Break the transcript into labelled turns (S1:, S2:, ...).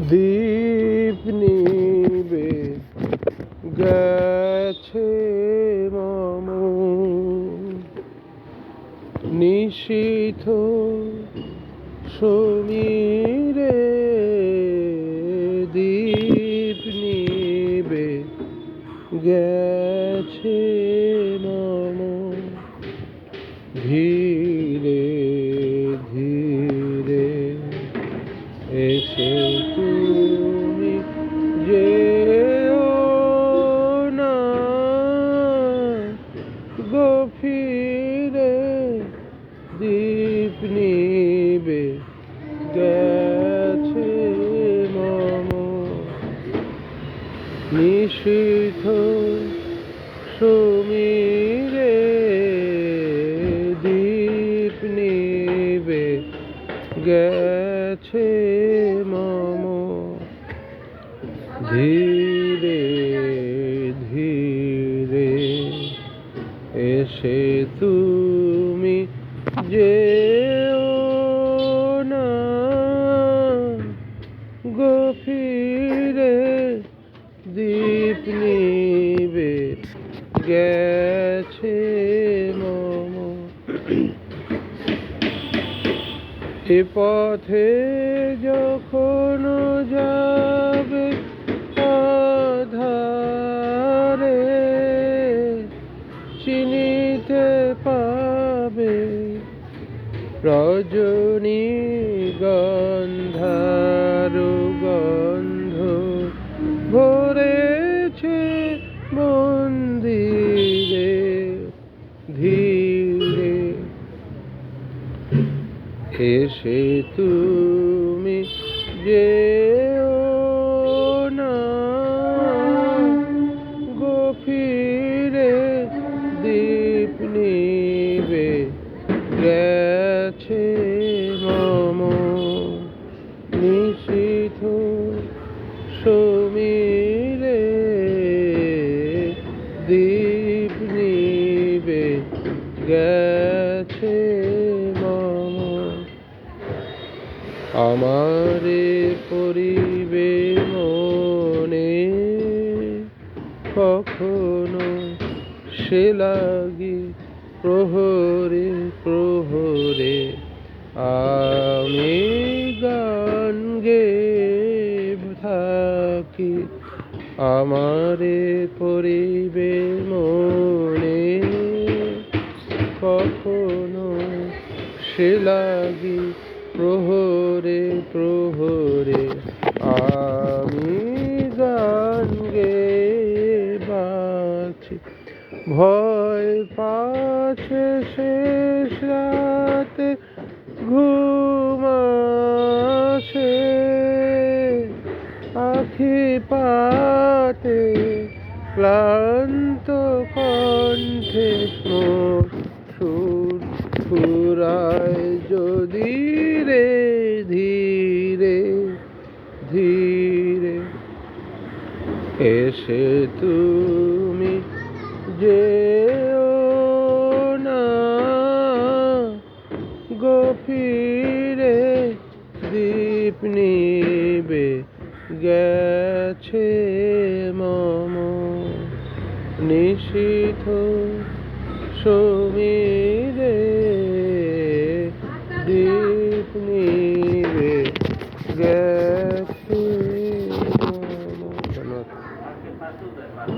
S1: দীপ নিবে গেছে মম নিশীথ সমীরে দীপ নিবে গেছে মম ধীরে ধীরে এসে তুমি যেও না গো ফিরে দীপ নিবে গেছে মম নিশীথ সমীরে দীপ নিবে গেছে মম ধীরে ধীরে এসে তুমি যেও না গো ফিরে দীপ নিবে গেছে মম এ পথে যখন যাবে আধারে চিনিতে পাবে রজনী গন্ধার গন্ধ ভরেছে মন্দিরে ধীরে এসে তুমি যেও না গো ফিরে দীপ নিবে গেছে মম নিশীথ সমীরে দীপ নিবে গেছে মম আমারে পরিবে মনে কখনো সে লাগি প্রহরে প্রহরে আমি গান গেয়ে থাকি আমারে পরিবে মনে কখনো সে লাগি প্রহরে প্রহরে আমি গান গেয়ে বাঁচি ভয় পাছে শেষ রাতে ঘুম আসে আখি পাতে ক্লান্ত কণ্ঠে সুর ফুরায় যদি রে ধীরে ধীরে এসে তুমি যেও না গো ফিরে দীপ নিবে গেছে মম নিশীথ সমীরে দীপ নিবে গেছে মম। ধন্যবাদ।